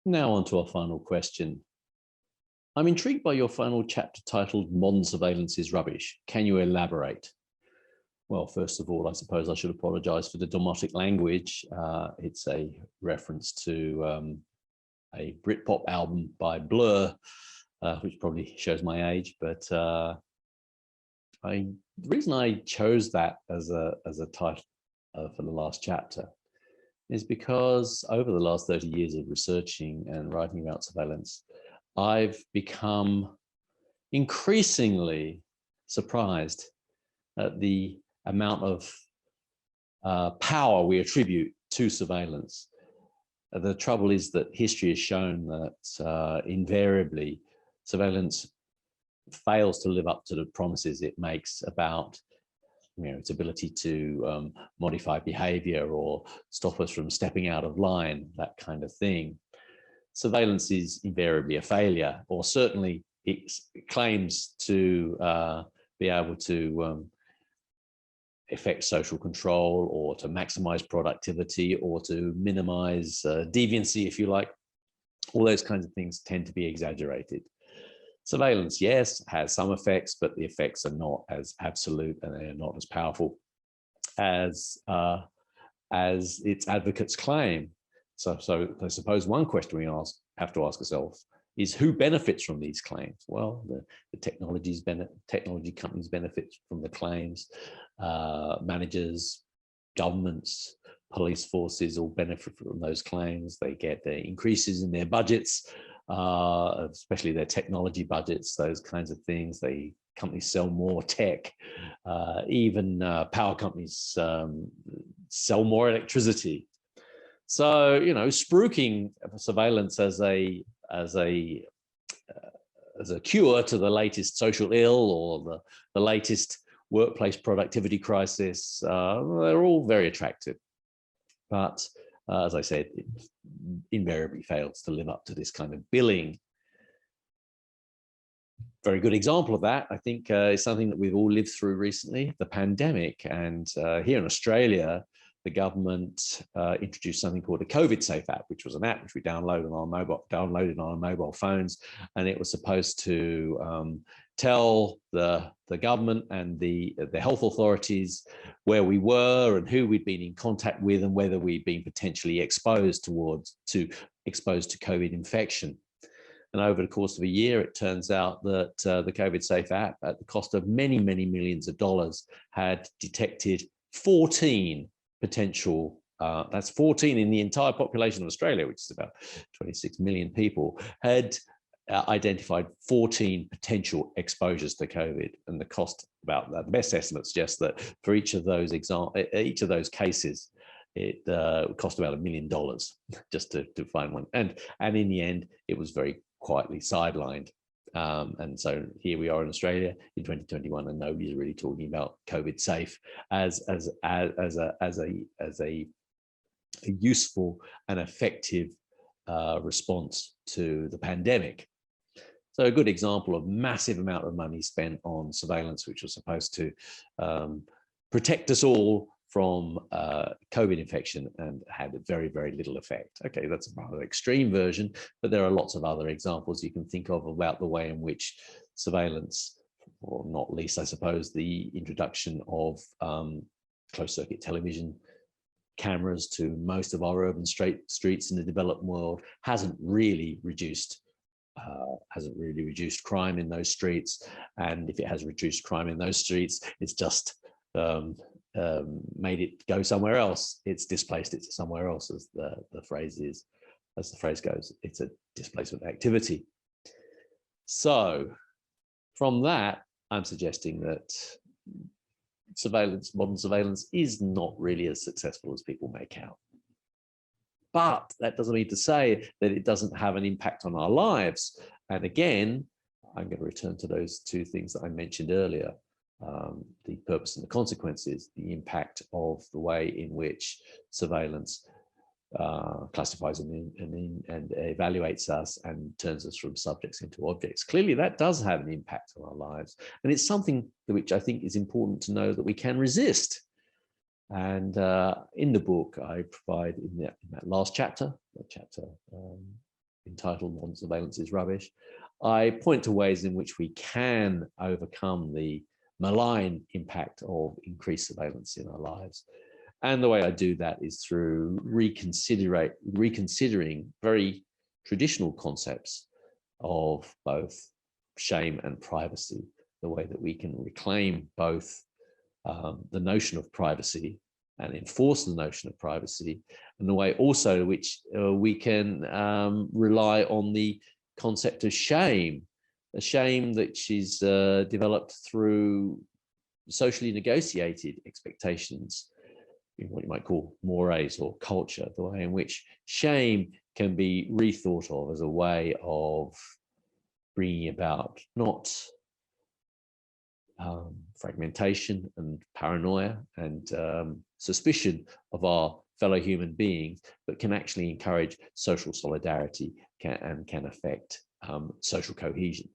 Now on to our final question. I'm intrigued by your final chapter titled Modern Surveillance is Rubbish. Can you elaborate? Well, first of all, I suppose I should apologize for the domotic language. It's a reference to a Britpop album by Blur, which probably shows my age, but the reason I chose that as a title for the last chapter is because over the last 30 years of researching and writing about surveillance, I've become increasingly surprised at the amount of power we attribute to surveillance. The trouble is that history has shown that invariably surveillance fails to live up to the promises it makes about its ability to modify behavior or stop us from stepping out of line, that kind of thing. Surveillance is invariably a failure, or certainly it claims to be able to effect social control or to maximize productivity or to minimize deviancy, if you like. All those kinds of things tend to be exaggerated. Surveillance, yes, has some effects, but the effects are not as absolute and they're not as powerful as its advocates claim. So I suppose one question we have to ask ourselves is who benefits from these claims? Well, the technology companies benefit from the claims, managers, governments, police forces all benefit from those claims. They get the increases in their budgets, especially their technology budgets, those kinds of things. Companies sell more tech, even power companies sell more electricity. So, spruiking surveillance as a cure to the latest social ill or the latest workplace productivity crisis, they're all very attractive. But as I said, it invariably fails to live up to this kind of billing. Very good example of that, I think, is something that we've all lived through recently, the pandemic. And here in Australia, the government introduced something called a COVID Safe app, which was an app which we downloaded on our mobile phones, and it was supposed to tell the government and the health authorities where we were and who we'd been in contact with and whether we'd been potentially exposed to COVID infection. And over the course of a year, it turns out that the COVID Safe app, at the cost of many, many millions of dollars, had detected 14 potential, that's 14 in the entire population of Australia, which is about 26 million people, had identified 14 potential exposures to COVID. And the cost, about that, the best estimate suggests that for each of those cases, it cost about $1 million just to find one. And in the end, it was very quietly sidelined. And so here we are in Australia in 2021, and nobody's really talking about COVID Safe as a useful and effective response to the pandemic. So a good example of massive amount of money spent on surveillance, which was supposed to protect us all from COVID infection and had very, very little effect. Okay, that's a rather extreme version, but there are lots of other examples you can think of about the way in which surveillance, or not least, I suppose, the introduction of closed circuit television cameras to most of our urban streets in the developed world hasn't really reduced crime in those streets. And if it has reduced crime in those streets, it's just made it go somewhere else. It's displaced it to somewhere else, as the phrase goes. It's a displacement activity. So from that, I'm suggesting that modern surveillance is not really as successful as people make out. But that doesn't mean to say that it doesn't have an impact on our lives. And again, I'm going to return to those two things that I mentioned earlier. The purpose and the consequences, the impact of the way in which surveillance classifies and evaluates us and turns us from subjects into objects. Clearly, that does have an impact on our lives. And it's something which I think is important to know that we can resist. And in the book, I provide in that last chapter, chapter entitled Modern Surveillance is Rubbish, I point to ways in which we can overcome the malign impact of increased surveillance in our lives. And the way I do that is through reconsidering very traditional concepts of both shame and privacy, the way that we can reclaim both the notion of privacy and enforce the notion of privacy, and the way also which we can rely on the concept of shame, a shame that is developed through socially negotiated expectations, what you might call mores or culture, the way in which shame can be rethought of as a way of bringing about not fragmentation and paranoia and suspicion of our fellow human beings, but can actually encourage social solidarity and can affect social cohesion.